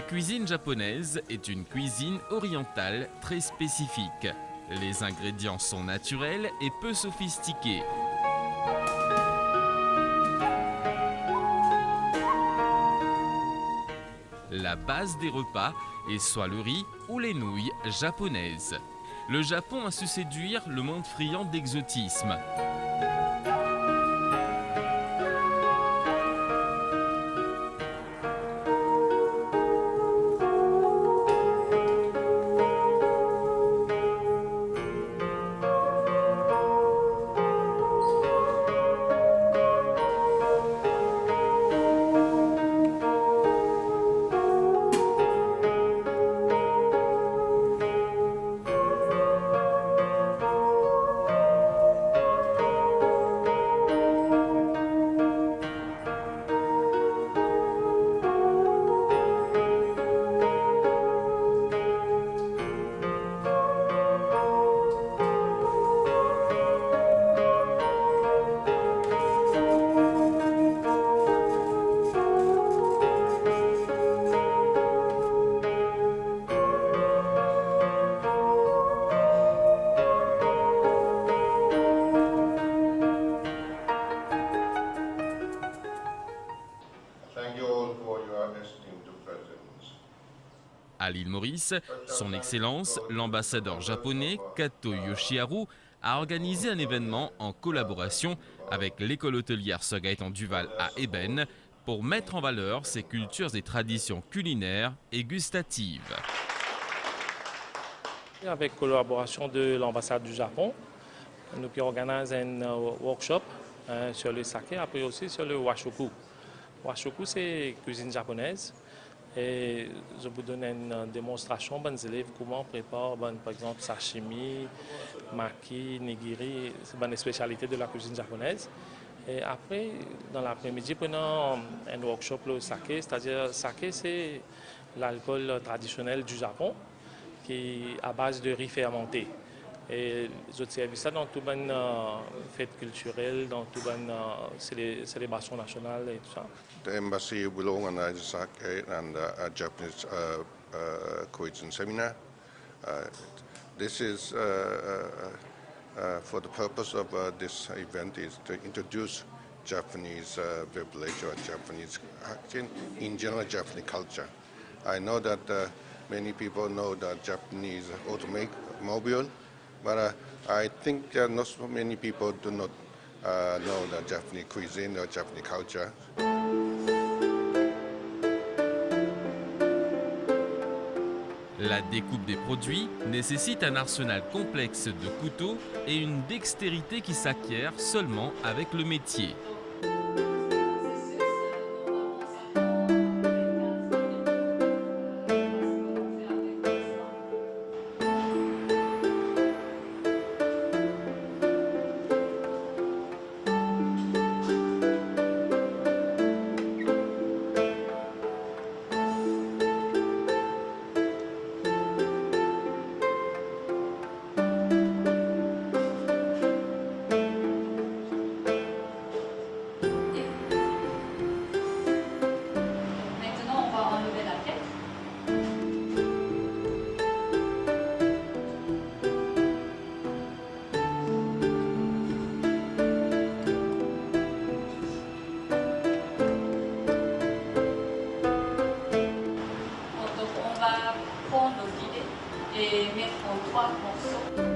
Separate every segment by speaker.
Speaker 1: La cuisine japonaise est une cuisine orientale très spécifique. Les ingrédients sont naturels et peu sophistiqués. La base des repas est soit le riz ou les nouilles japonaises. Le Japon a su séduire le monde friand d'exotisme. À l'île Maurice, son Excellence, l'ambassadeur japonais Kato Yoshiharu, a organisé un événement en collaboration avec l'école hôtelière Sir Gaëtan Duval à Ébène pour mettre en valeur ses cultures et traditions culinaires et gustatives.
Speaker 2: Avec collaboration de l'ambassade du Japon, nous organisons un workshop sur le saké, après aussi sur le washoku. Washoku, c'est cuisine japonaise. Et je vous donne une démonstration, les élèves, comment on prépare, par exemple, sashimi, maki, nigiri, c'est une spécialité de la cuisine japonaise. Et après, dans l'après-midi, pendant un workshop, le saké, c'est-à-dire saké, c'est l'alcool traditionnel du Japon, qui est à base de riz fermenté. Et je servis ça dans toutes les fêtes culturelles, dans toutes les célébrations nationales et tout ça.
Speaker 3: The embassy will organize a sake and a Japanese cuisine seminar. This is for the purpose of this event is to introduce Japanese beverage or Japanese in general Japanese culture. I know that many people know that Japanese automobile, but I think not so many people do not know the Japanese cuisine or Japanese culture.
Speaker 1: La découpe des produits nécessite un arsenal complexe de couteaux et une dextérité qui s'acquiert seulement avec le métier.
Speaker 4: Et mettre en 3 morceaux.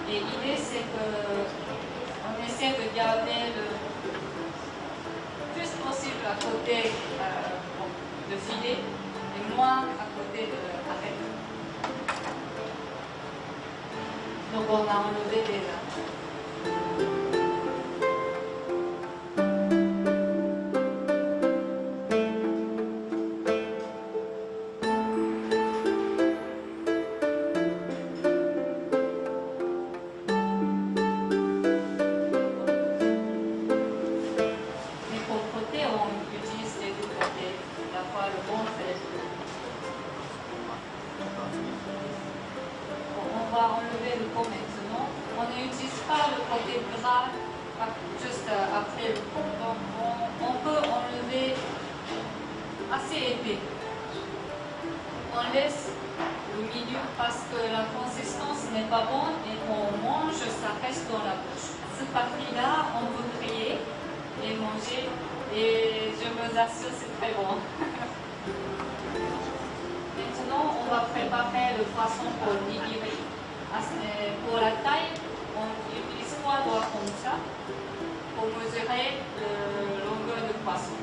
Speaker 4: Et l'idée, c'est qu'on essaie de garder le plus possible à côté de filet et moins à côté de arête. Donc on a enlevé déjà. Mais pour côté, on utilise les deux côtés. La fois le bon fait. On va enlever le pot maintenant. On n'utilise pas le côté gras juste après le pot. Donc on peut enlever assez épais. On laisse le milieu parce que la consistance n'est pas bonne et quand on mange, ça reste dans la bouche. Cette partie-là, on peut griller et manger et je vous assure, c'est très bon. Maintenant, on va préparer le poisson pour le nigiri. Pour la taille, on utilise 3 doigts comme ça pour mesurer la longueur du poisson.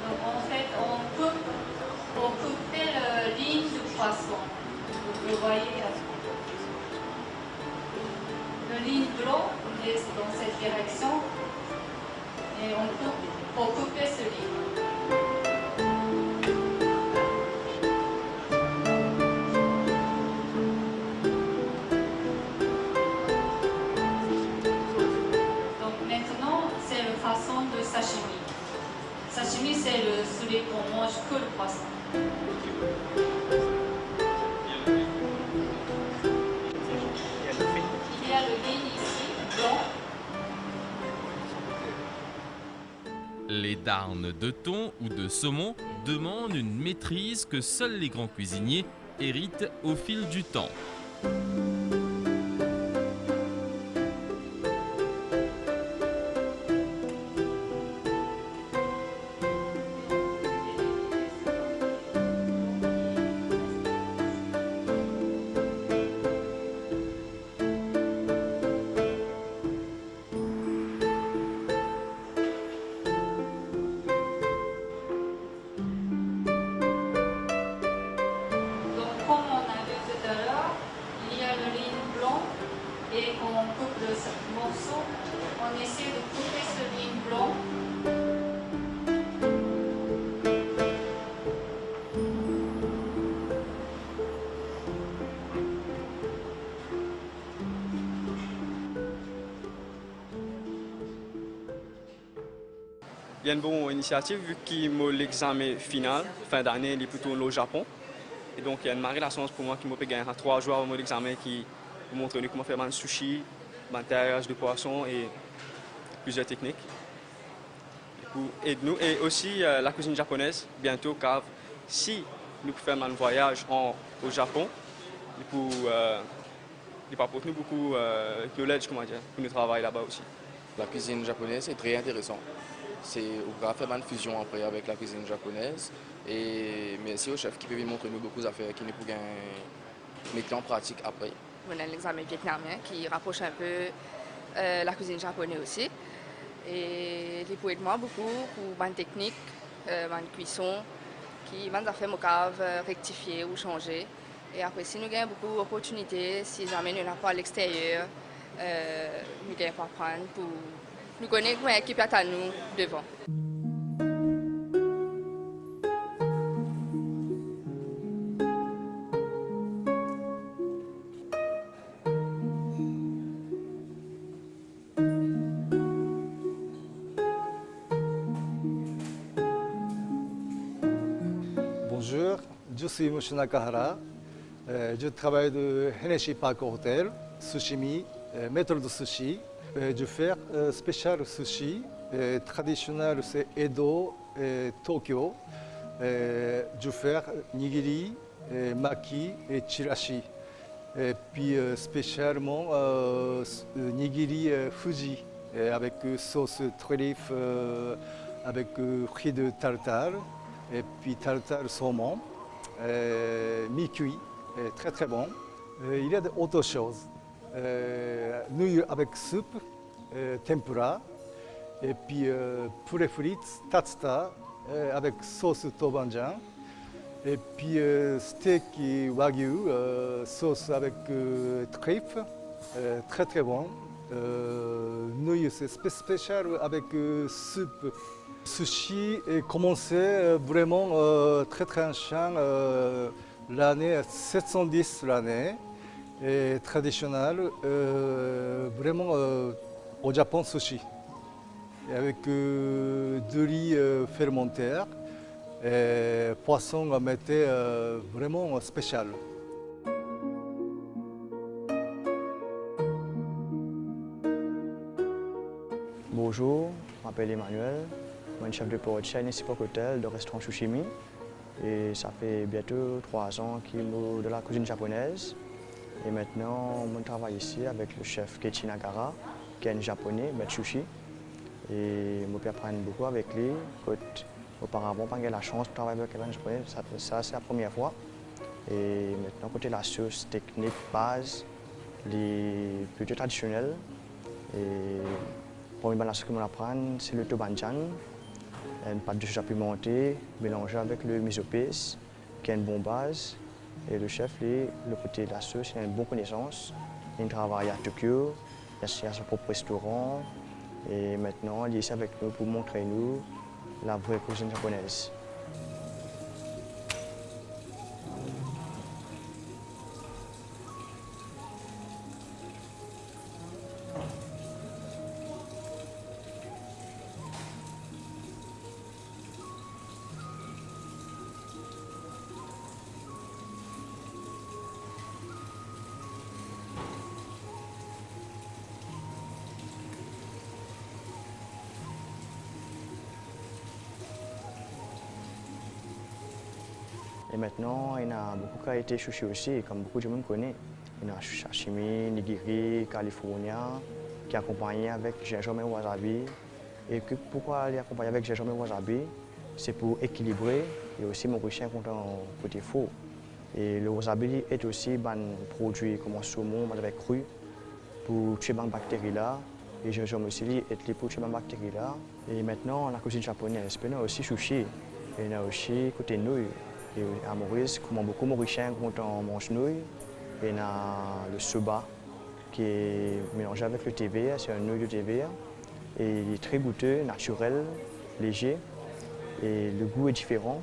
Speaker 4: Donc en fait, on coupe pour couper la ligne du poisson. Vous voyez, la ligne blanche est dans cette direction et on coupe pour couper ce ligne. Sashimi. Sashimi, c'est celui qu'on mange que le poisson. Il y a le ligne ici, blanc.
Speaker 1: Les darnes de thon ou de saumon demandent une maîtrise que seuls les grands cuisiniers héritent au fil du temps.
Speaker 4: Et quand on coupe le morceau, on essaie de couper ce ligne blanc.
Speaker 5: Il y a une bonne initiative vu qu'il m'a l'examen final, fin d'année, il est plutôt au Japon. Et donc il y a une marée de chance pour moi qui m'a gagné 3 jours avant mon examen qui vous montre comment faire un sushi, un taillage de poisson et plusieurs techniques. Et aussi la cuisine japonaise, bientôt, car si nous faisons un voyage au Japon, il apporte nous beaucoup de knowledge, comment dire, pour nous travailler là-bas aussi.
Speaker 6: La cuisine japonaise est très intéressante. On va faire une fusion après avec la cuisine japonaise. Et merci au chef qui peut nous montrer nous beaucoup d'affaires qui nous pourront mettre en pratique après.
Speaker 7: On a l'examen vietnamien qui rapproche un peu la cuisine japonaise aussi. Et il peut aider moi beaucoup pour une technique, une cuisson qui m'a fait mon cave rectifier ou changer. Et après, si nous avons beaucoup d'opportunités, si jamais nous n'avons pas à l'extérieur, nous avons pas apprendre pour nous connaître comment équipe à nous devant.
Speaker 8: Bonjour, je suis M. Nakahara. Je travaille de Hennessy Park Hotel, Sushimi, maître de sushi. Je fais spécial sushi, traditionnel c'est Edo et Tokyo. Je fais nigiri, maki et chirashi. Et puis spécialement nigiri Fuji avec sauce trèfle, avec fruits de tartare et puis tartare saumon, mi-cuit très très bon. Il y a d'autres choses. Nouilles avec soupe, tempura, et puis poulet frites, tatsuta, avec sauce tobanjan, et puis steak wagyu, sauce avec truffe, très très bon. Nouilles c'est spécial avec soupe. Sushi a commencé vraiment très très ancien, l'année 710 l'année, et traditionnel, vraiment au Japon sushi, et avec du riz fermenté, et poisson mettait vraiment spécial.
Speaker 9: Bonjour, je m'appelle Emmanuel, je suis chef de port de Chinese Epoch Hotel de restaurant Sushimi. Et ça fait bientôt 3 ans qu'il est de la cuisine japonaise. Et maintenant, on travaille ici avec le chef Keiichi Nagara, qui est un japonais, maître sushi. Et je peux apprendre beaucoup avec lui. Auparavant, j'ai eu la chance de travailler avec un japonais, ça c'est la première fois. Et maintenant, côté la sauce technique base, les plutôt traditionnels. Et pour une balance que je apprends, c'est le tobanjan. Une pâte de soja pimentée mélangée avec le miso paste, qui est une bonne base. Et le chef, lui, le côté de la sauce, il a une bonne connaissance. Il travaille à Tokyo, il a son propre restaurant. Et maintenant, il est ici avec nous pour montrer nous la vraie cuisine japonaise. Et maintenant, il y a beaucoup de qualités sushi aussi, comme beaucoup de monde connaît. Il y a sashimi, nigiri, california, qui est accompagné avec gingembre et wasabi. Et pourquoi il est accompagné avec gingembre et wasabi? C'est pour équilibrer et aussi m'enrichir contre un côté faux. Et le wasabi est aussi un produit comme un saumon avec cru pour tuer les bactéries là. Et le gingembre aussi est pour tuer les bactéries là. Et maintenant, la cuisine japonaise, il y a aussi sushi, et il y a aussi côté nouilles. Et à Maurice, comme beaucoup de Mauriciens quand on mange nouilles, et il y a le soba qui est mélangé avec le TVA, c'est un nouille de TVA. Et il est très goûteux, naturel, léger, et le goût est différent.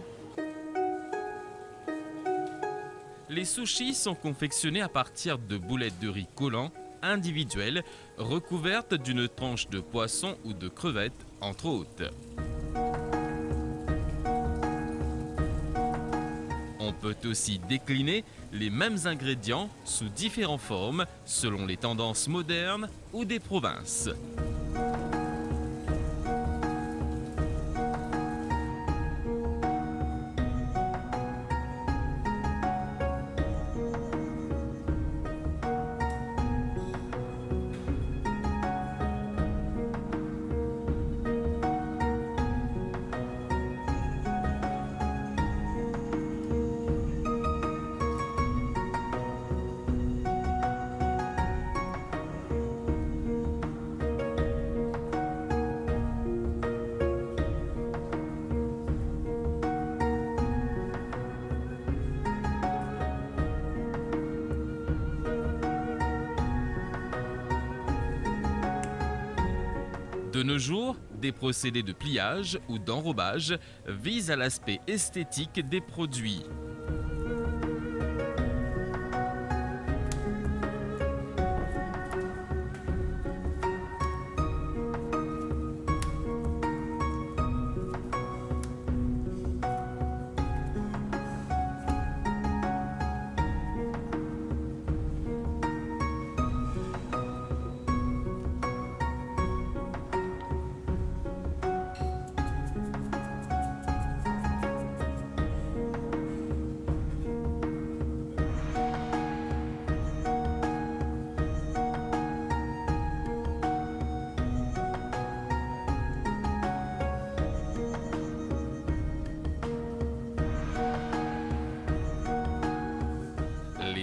Speaker 1: Les sushis sont confectionnés à partir de boulettes de riz collant, individuelles, recouvertes d'une tranche de poisson ou de crevettes, entre autres. On peut aussi décliner les mêmes ingrédients sous différentes formes selon les tendances modernes ou des provinces. De nos jours, des procédés de pliage ou d'enrobage visent à l'aspect esthétique des produits.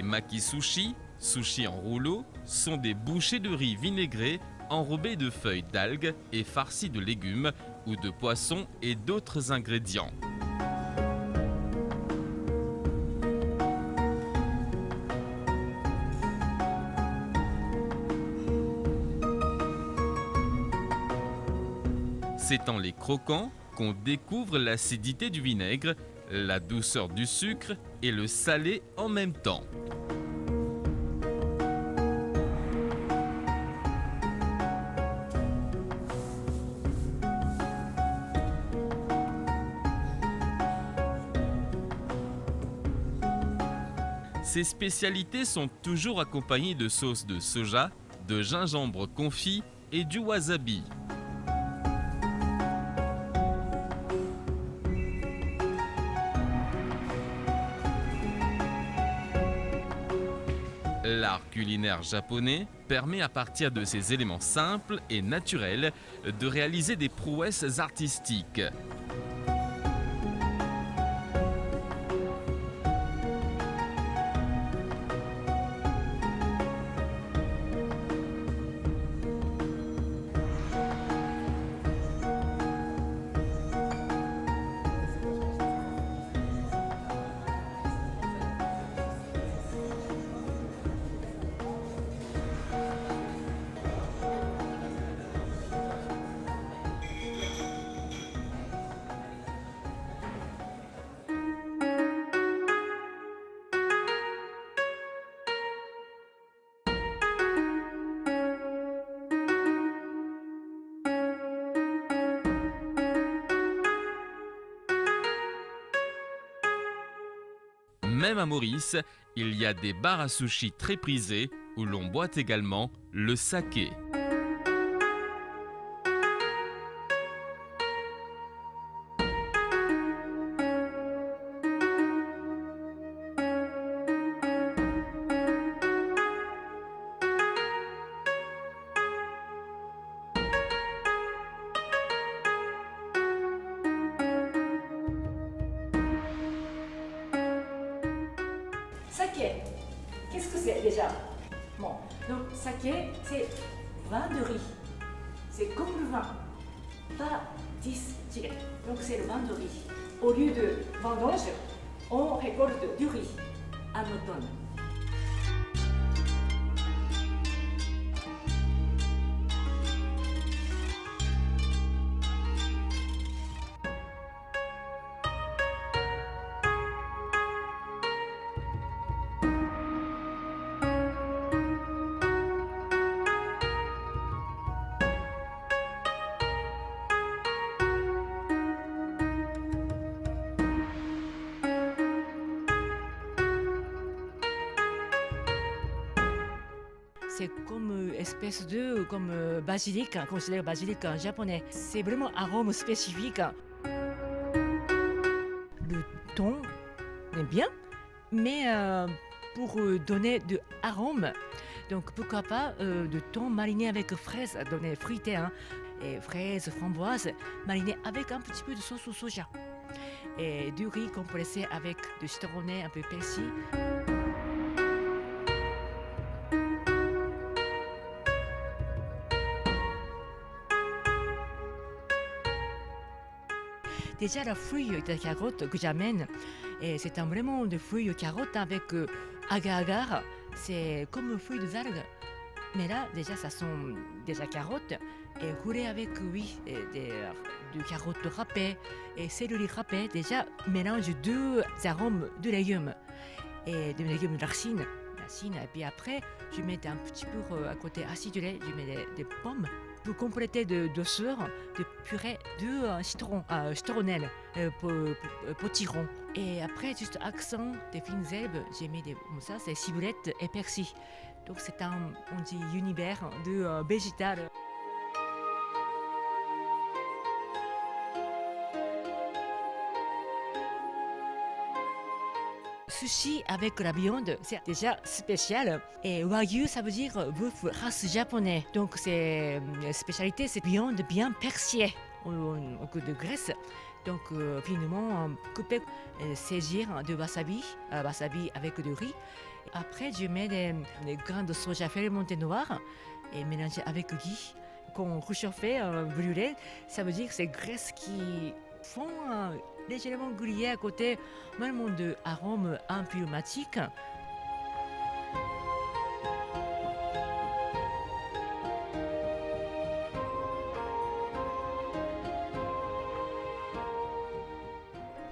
Speaker 1: Maki-sushi, sushi en rouleau, sont des bouchées de riz vinaigrées enrobées de feuilles d'algues et farcies de légumes ou de poissons et d'autres ingrédients. C'est en les croquant qu'on découvre l'acidité du vinaigre, la douceur du sucre et le salé en même temps. Ces spécialités sont toujours accompagnées de sauce de soja, de gingembre confit et du wasabi. L'art culinaire japonais permet à partir de ces éléments simples et naturels de réaliser des prouesses artistiques. Même à Maurice, il y a des bars à sushi très prisés où l'on boit également le saké.
Speaker 10: Saké, qu'est-ce que c'est déjà? Bon, donc saké, c'est vin de riz. C'est comme le vin, pas distillé. Donc c'est le vin de riz. Au lieu de vendange, on récolte du riz en automne. C'est comme espèce de basilic, considéré basilic en japonais. C'est vraiment un arôme spécifique. Le thon est bien, mais pour donner de arôme, donc pourquoi pas de thon mariné avec fraises, donner fruité, hein, et fraises, framboises, mariné avec un petit peu de sauce au soja. Et du riz compressé avec du citronné, un peu persil. Déjà la feuille de carotte que j'amène, c'est vraiment des feuilles de carotte avec agar-agar, c'est comme feuilles de algues. Mais là, déjà, ça sont des carottes et roulées avec, oui, de carottes râpées et céleri râpé. Déjà, mélange deux arômes de légumes et de légumes de racines. Et puis après, je mets un petit peu à côté acidulé, je mets des pommes. Pour compléter de douceur, de purée de citronnelle, potiron. Et après, juste accent des fines herbes, j'ai mis comme ça, c'est ciboulette et persil. Donc c'est un, on dit, univers de végétal. Sushi avec la viande, c'est déjà spécial. Et wagyu, ça veut dire bœuf race japonais. Donc c'est spécialité, c'est viande bien persillée au coup de graisse. Donc finement couper, saisir de wasabi, wasabi avec du riz. Après, je mets des grains de soja fermentés noirs et mélangés avec ghee. Quand on réchauffe, brûlé, ça veut dire que c'est graisse qui font légèrement grillé à côté, vraiment de arômes aromatiques.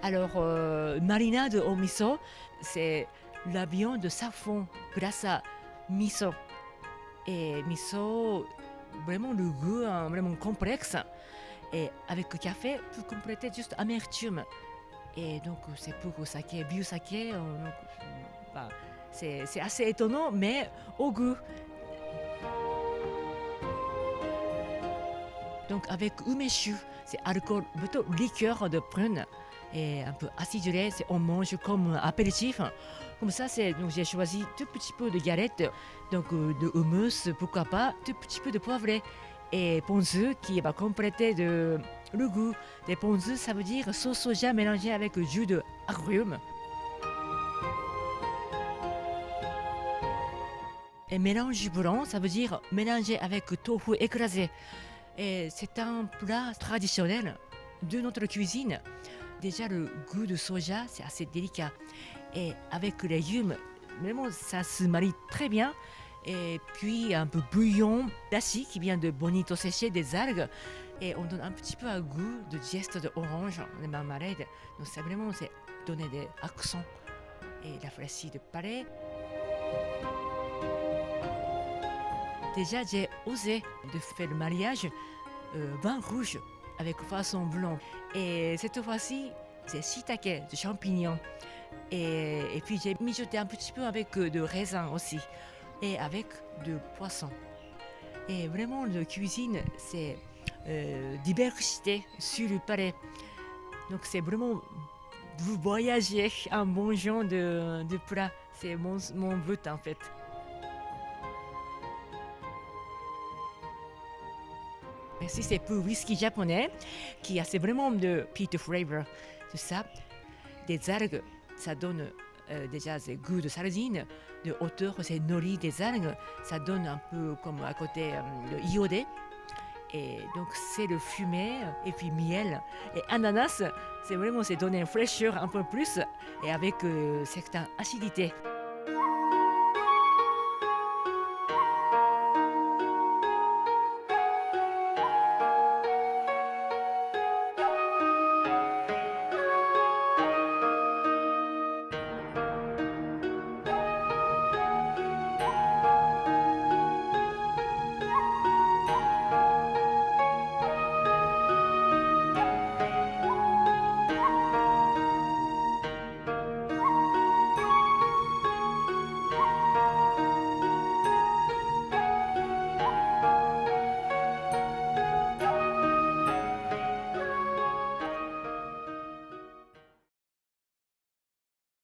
Speaker 10: Alors, marinade au miso, c'est la viande de safran grâce à miso. Et miso, vraiment le goût vraiment complexe. Et avec le café, pour compléter juste amertume. Et donc, c'est pour le saké, bio saké. C'est assez étonnant, mais au goût. Donc, avec umeshu, c'est alcool, plutôt liqueur de prune. Et un peu acidulé, on mange comme apéritif. Comme ça, donc j'ai choisi tout petit peu de galettes, donc de hummus, pourquoi pas, tout petit peu de poivré. Et ponzu qui va compléter le goût. Les ponzu, ça veut dire sauce soja mélangée avec jus de agrumes. Et mélange blanc, ça veut dire mélangé avec tofu écrasé. Et c'est un plat traditionnel de notre cuisine. Déjà, le goût de soja, c'est assez délicat. Et avec les légumes, vraiment, ça se marie très bien. Et puis, un peu bouillon d'aci qui vient de bonito séché, des algues. Et on donne un petit peu un goût de geste d'orange, de marmalade. Donc, c'est vraiment donner des accents et la fraîcheur de palais. Déjà, j'ai osé de faire le mariage vin rouge avec poisson blanc. Et cette fois-ci, c'est shiitake, de champignons. Et puis j'ai mijoté un petit peu avec de raisin aussi. Et avec de poisson. Et vraiment, la cuisine, c'est diversité sur le palais. Donc c'est vraiment, vous voyagez en mangeant de plats. C'est mon but en fait. Merci, c'est pour whisky japonais qui a vraiment de peat flavor. Tout ça, des algues, ça donne déjà ce goût de sardine. De hauteur, c'est nori des algues. Ça donne un peu comme à côté de iodé. Et donc c'est le fumé et puis miel. Et ananas, c'est donner une fraîcheur un peu plus et avec certaines acidités.